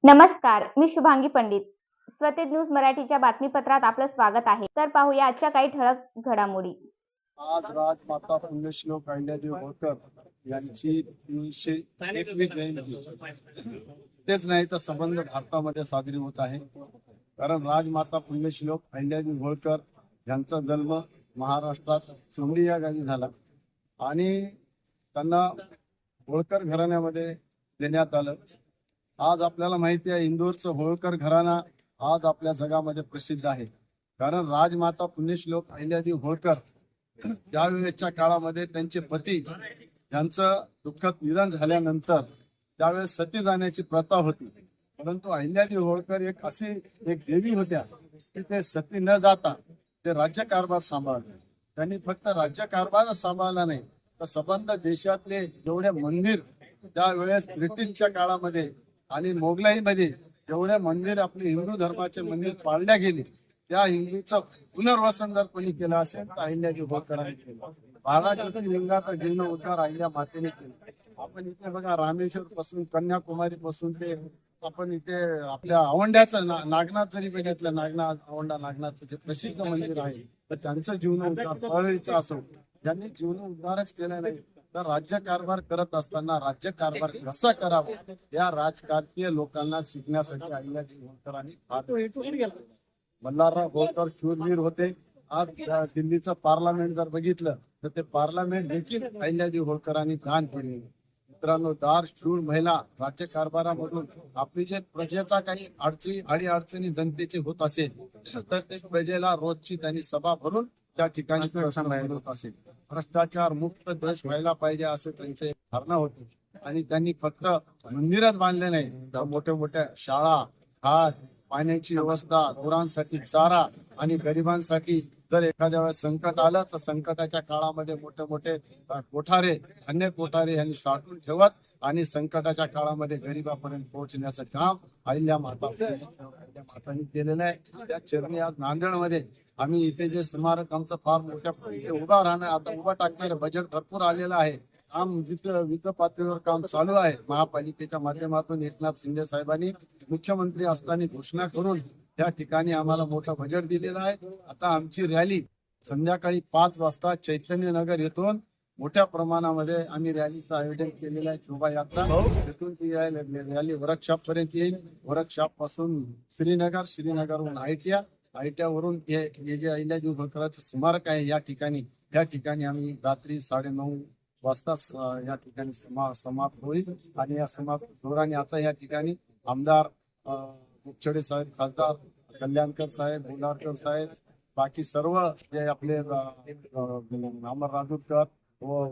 नमस्कार, मी शुभांगी पंडित. स्वतेज न्यूज मराठीच्या बातमीपत्रात आपलं स्वागत आहे. तर पाहूया आजच्या काही ठळक घडामोडी. आज राजमाता पुण्यश्लोक अहिल्यादेवी होळकर यांची 321वी जयंती तेच नाही तर संबंध भारतामध्ये साजरी होत आहे. कारण राजमाता पुण्यश्लोक अहिल्यादेवी होळकर यांचा जन्म महाराष्ट्रात चोंडी या गावी झाला आणि त्यांना होळकर घराण्यामध्ये देण्यात आलं. आज आपल्याला माहिती आहे इंदोरचं होळकर घराणा आज आपल्या जगामध्ये प्रसिद्ध आहे. कारण राजमाता पुण्यश्लोक अहिल्यादेवी होळकर त्यावेळेसच्या काळामध्ये त्यांचे पती यांचं दुःखद निधन झाल्यानंतर त्यावेळेस सती जाण्याची प्रथा होती. परंतु अहिल्यादेवी होळकर एक देवी होत्या की ते सती न जाता ते राज्यकारभार सांभाळले. त्यांनी फक्त राज्यकारभारच सांभाळला नाही तर संबंध देशातले जेवढे मंदिर त्यावेळेस ब्रिटिशच्या काळामध्ये आणि मोगलाईमध्ये जेवढे मंदिर आपले हिंदू धर्माचे मंदिर पाळल्या गेले त्या हिंदूचं पुनर्वसन जर कोणी केलं असेल तर अहिल्यादेवी होळकरांनी केलं. 12 ज्योतिर्लिंगाचा जीर्णोद्धार अहिल्या मातेने केला. आपण इथे बघा रामेश्वर पासून कन्याकुमारी पासून ते आपण इथे आपल्या आवंड्याचं नागनाथ जरी बघितलं नागनाथचं जे प्रसिद्ध मंदिर आहे तर त्यांचं जीर्णोद्धार परळीचं असो ज्यांनी जीर्णोद्धारच केला नाही तर राज्यकारभार करत असताना राज्यकारभार कसा करावा या राजकारकीय लोकांना शिकण्यासाठी अहिल्यादेवी होळकरांनी मल्हारराव होळकर शूरवीर होते. आज दिल्लीचं पार्लमेंट जर बघितलं तर ते पार्लमेंट देखील अहिल्यादेवी होळकरांनी दान केले. मित्रांनो, दार शूर महिला राज्यकारभारामधून आपली जे प्रजेचा काही अडीअडचणी जनतेची होत असेल तर ते प्रजेला रोजची त्यांनी सभा भरून त्या ठिकाणी होत असेल. भ्रष्टाचार मुक्त देश व्हायला पाहिजे असं त्यांचं एक धारणा होती आणि त्यांनी फक्त मंदिरच बांधले नाही तर मोठ्या मोठ्या शाळा, घाट, पाण्याची व्यवस्था, गुरांसाठी चारा आणि गरिबांसाठी जर एखाद्या वेळेस संकट आलं तर संकटाच्या काळामध्ये मोठे मोठे कोठारे, अन्य कोठारे यांनी साठवून ठेवत आणि संकटाच्या काळामध्ये गरिबापर्यंत पोहोचण्याचं काम अहिल्या मातांनी केलेलं आहे. त्या चरणी आज नांदेडमध्ये आम्ही इथे जे स्मारक आमचं फार मोठ्या उभा राहणं आता उभा टाकणारं बजेट भरपूर आलेलं आहे. काम विविध पातळीवर काम चालू आहे. महापालिकेच्या माध्यमातून एकनाथ शिंदे साहेबांनी मुख्यमंत्री असताना घोषणा करून त्या ठिकाणी आम्हाला मोठं बजेट दिलेलं आहे. आता आमची रॅली संध्याकाळी 5 वाजता चैतन्यनगर येथून मोठ्या प्रमाणामध्ये आम्ही रॅलीचं आयोजन केलेलं आहे. शोभायात्रा तिथून ती रॅली वर्कशॉप पर्यंत येईल. वर्कशॉप पासून श्रीनगरवरून आयटीआयवरून हे जे अहिल्यादेवी होळकरांचं स्मारक आहे या ठिकाणी आम्ही रात्री 9:30 वाजता या ठिकाणी समाप्त होईल आणि या समाप्त धोरणाने आता या ठिकाणी आमदार मुखर्जी साहेब, खासदार कल्याणकर साहेब, बोलारकर साहेब, बाकी सर्व जे आपले अमर राजूरकर व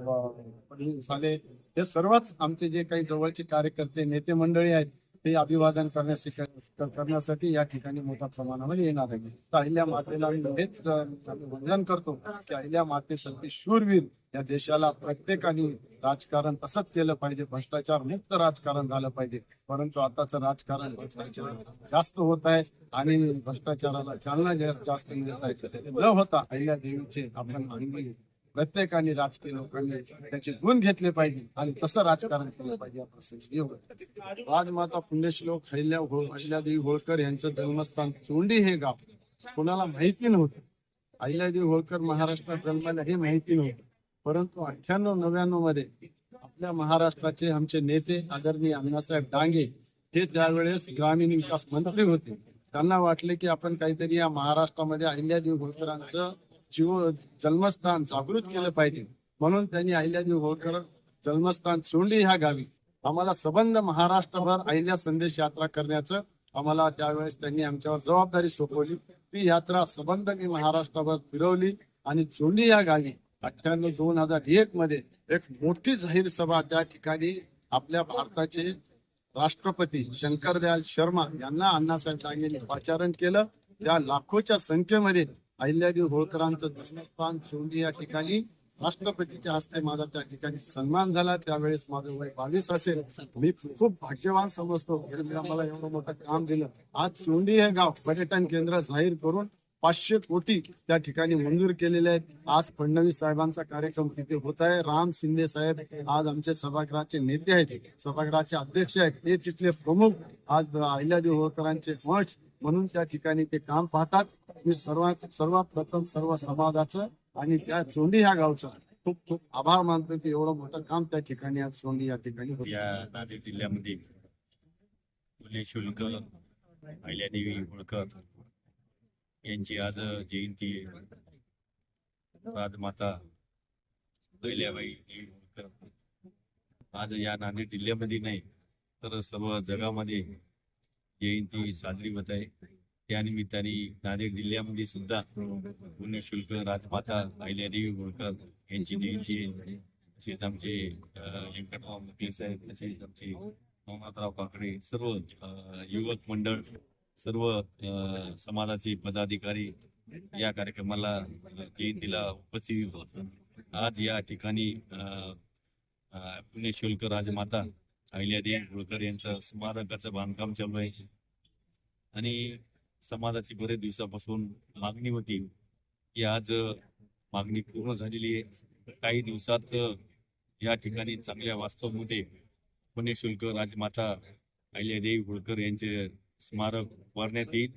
साले हे सर्वच आमचे जे काही जवळचे कार्यकर्ते नेते मंडळी आहेत ते अभिवादन करण्यासाठी या ठिकाणी मोठ्या प्रमाणामध्ये येणार आहे. तर अहिल्या मातेला हेच वंदन करतो की अहिल्या मातेसारखी शूरवीर या देशाला प्रत्येकाने राजकारण तसंच केलं पाहिजे. भ्रष्टाचार मुक्त राजकारण झालं पाहिजे. परंतु आताचं राजकारण भ्रष्टाचार जास्त होत आहे आणि भ्रष्टाचाराला चालना जास्त मिळत आहे. न होता अहिल्या देवीचे आपण प्रत्येकाने राजकीय लोकांनी त्याचे गुण घेतले पाहिजे आणि तसं राजकारण केलं पाहिजे. राजमाता पुण्यश्लोक अहिल्यादेवी होळकर यांचं जन्मस्थान चोंडी हे गाव कोणाला माहिती नव्हतं. अहिल्यादेवी होळकर महाराष्ट्रात जन्माला हे माहिती नव्हतं. परंतु 98-99 मध्ये आपल्या महाराष्ट्राचे आमचे नेते आदरणीय अण्णासाहेब डांगे हे त्यावेळेस ग्रामीण विकास मंत्री होते. त्यांना वाटले की आपण काहीतरी या महाराष्ट्रामध्ये अहिल्यादेवी होळकरांचं जन्मस्थान जागृत केलं पाहिजे. म्हणून त्यांनी अहिल्यादेवी होळकर जन्मस्थान चोंडी ह्या गावी आम्हाला संबंध महाराष्ट्रभर अहिल्या संदेश यात्रा करण्याचं आम्हाला त्यावेळेस त्यांनी आमच्यावर जबाबदारी सोपवली. ती यात्रा संबंध मी महाराष्ट्रभर फिरवली आणि चोंडी या गावी 98-2001 मध्ये एक मोठी जाहीर सभा त्या ठिकाणी आपल्या भारताचे राष्ट्रपती शंकरदयाल शर्मा यांना अण्णासाहेब डांगेंनी पाचारण केलं. त्या लाखोच्या संख्येमध्ये अहिल्यादेवी होळकरांचं जन्मस्थान चोंडी या ठिकाणी राष्ट्रपतीच्या हस्ते माझा त्या ठिकाणी सन्मान झाला. त्यावेळेस माझं वय 22 असेल. मी खूप भाग्यवान समजतो मला एवढं मोठं काम दिलं. आज चोंडी हे गाव पर्यटन केंद्र जाहीर करून 500 कोटी त्या ठिकाणी मंजूर केलेले आहेत. आज फडणवीस साहेबांचा कार्यक्रम तिथे होत आहे. राम शिंदे साहेब आज आमचे सभागृहाचे नेते आहेत, सभागृहाचे अध्यक्ष आहेत, ते तिथले प्रमुख आज अहिल्यादेवी होळकरांचे मठ म्हणून त्या ठिकाणी ते काम पाहतात. मी सर्वात प्रथम सर्व समाजाचं आणि त्या चोंडी ह्या गावचं खूप खूप आभार मानतो की एवढं मोठं काम त्या ठिकाणी आज चोंडी या ठिकाणी होतं. या नांदेड जिल्ह्यामध्ये पुण्यशुल्क अहिल्यादेवी होळकर यांची आज जयंती आहे. राजमाता अहिल्याबाई होळकर आज या नांदेड जिल्ह्यामध्ये नाही तर सर्व जगामध्ये जयंती साजरी होत आहे. त्या निमित्ताने नांदेड जिल्ह्यामध्ये सुद्धा पुण्यशुल्क राजमाता अहिल्यादेवी होळकर यांची जयंती आहे. तसेच आमचे व्यंकटराव मुके साहेब, तसेच आमचे नवनाथराव काकडे, सर्व युवक मंडळ, सर्व समाजाचे पदाधिकारी या कार्यक्रमाला जयंतीला उपस्थित होत. आज या ठिकाणी पुण्यशुल्क राजमाता अहिल्यादेवी होळकर यांचं स्मारकाचं बांधकाम चालू आहे आणि समाजाची बरेच दिवसापासून मागणी होती की आज मागणी पूर्ण झालेली आहे. काही दिवसात या ठिकाणी चांगल्या वास्तवमध्ये पुण्यशुल्क राजमाता अहिल्यादेवी होळकर यांचे स्मारक उभारण्यात येईल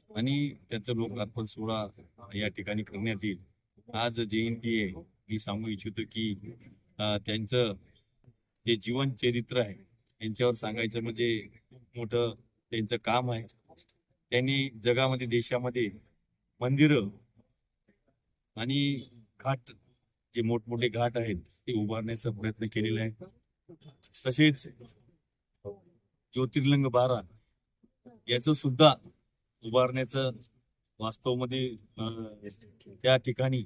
आणि त्यांचं लोकार्पण सोहळा या ठिकाणी करण्यात येईल. आज जयंती आहे. मी सांगू इच्छितो की त्यांचं जे जीवन चरित्र आहे यांच्यावर सांगायचं म्हणजे खूप मोठं त्यांचं काम आहे. त्यांनी जगामध्ये देशामध्ये मंदिरं आणि घाट, जे मोठमोठे घाट आहेत ते उभारण्याचा प्रयत्न केलेला आहे. तसेच ज्योतिर्लिंग 12 याचं सुद्धा उभारण्याचं वास्तवमध्ये त्या ठिकाणी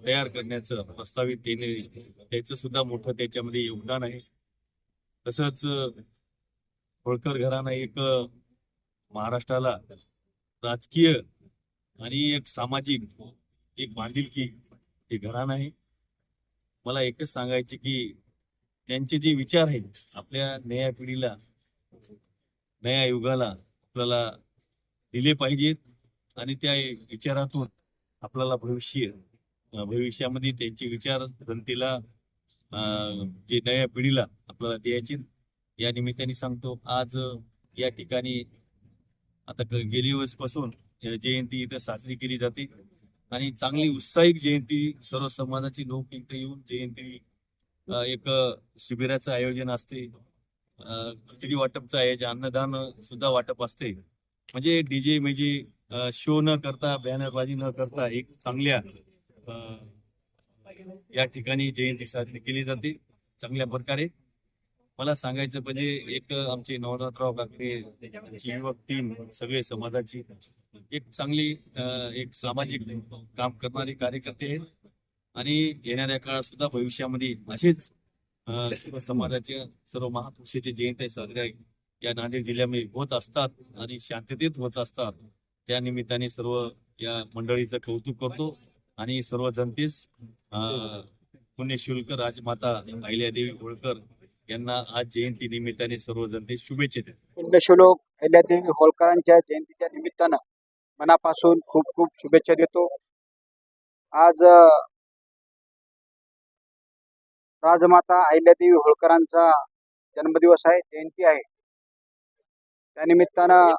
तयार करण्याचं प्रस्तावित त्याचं सुद्धा मोठं त्याच्यामध्ये योगदान आहे. तसंच होळकर घराणं एक महाराष्ट्राला राजकीय आणि एक सामाजिक एक बांधिलकी हे घराणं आहे. मला एकच सांगायचे की त्यांचे जे विचार आहेत आपल्या नव्या पिढीला, नव्या युगाला आपल्याला दिले पाहिजेत आणि त्या विचारातून आपल्याला भविष्यामध्ये त्यांचे विचार जनतेला, जे नव्या पिढीला आपल्याला द्यायचे. या निमित्ताने सांगतो आज या ठिकाणी आता गेली वर्षपासून जयंती इथं साजरी केली जाते आणि चांगली उत्साहिक जयंती, सर्व समाजाची लोक इथे येऊन जयंती एक शिबिराचं आयोजन असते, खिचडी वाटपचं आयोजन, अन्नदान सुद्धा वाटप असते. म्हणजे डीजे म्हणजे शो न करता, बॅनरबाजी न करता एक चांगल्या या ठिकाणी जयंती साजरी केली जाते चांगल्या प्रकारे. मला सांगायचं म्हणजे एक आमचे नवनाथराव काकडे युवक टीम, सगळे समाजाची एक चांगली एक सामाजिक काम करणारे कार्यकर्ते आहेत आणि येणाऱ्या काळात सुद्धा भविष्यामध्ये असेच सर्व समाजाच्या, सर्व महापुरुषाच्या जयंती साजऱ्या या नांदेड जिल्ह्यामध्ये होत असतात आणि शांततेत होत असतात. त्या निमित्ताने सर्व या मंडळीचं कौतुक करतो आणि सर्व जनतेस पुण्यशुल्क राजमाता अहिल्यादेवी होळकर यांना आज जयंती निमित्ताने सर्व जनतेस शुभेच्छा देतो. पुण्यश्लोक अहिल्यादेवी होळकरांच्या जयंतीच्या निमित्तानं मनापासून खूप खूप शुभेच्छा देतो. आज राजमाता अहिल्यादेवी होळकरांचा जन्मदिवस आहे, जयंती आहे. त्यानिमित्तानं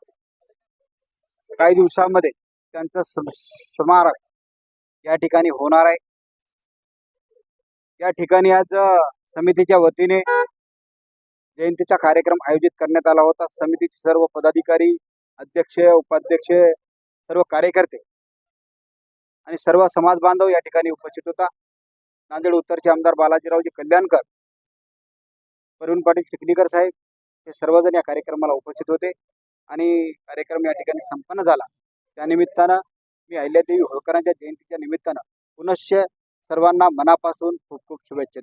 काही दिवसामध्ये त्यांचं स्मारक या ठिकाणी होणार आहे. या ठिकाणी आज समितीच्या वतीने जयंतीचा कार्यक्रम आयोजित करण्यात आला होता. समितीचे सर्व पदाधिकारी, अध्यक्ष, उपाध्यक्ष, सर्व कार्यकर्ते आणि सर्व समाज बांधव या ठिकाणी उपस्थित होता. नांदेड उत्तरचे आमदार बालाजीरावजी कल्याणकर, प्रवीण पाटील चिखलीकर साहेब हे सर्वजण या कार्यक्रमाला उपस्थित होते आणि कार्यक्रम या ठिकाणी संपन्न झाला. त्यानिमित्तानं मी अहिल्यादेवी होळकरांच्या जयंतीच्या निमित्तानं पुनश्च सर्वांना मनापासून खूप खूप शुभेच्छा देतो.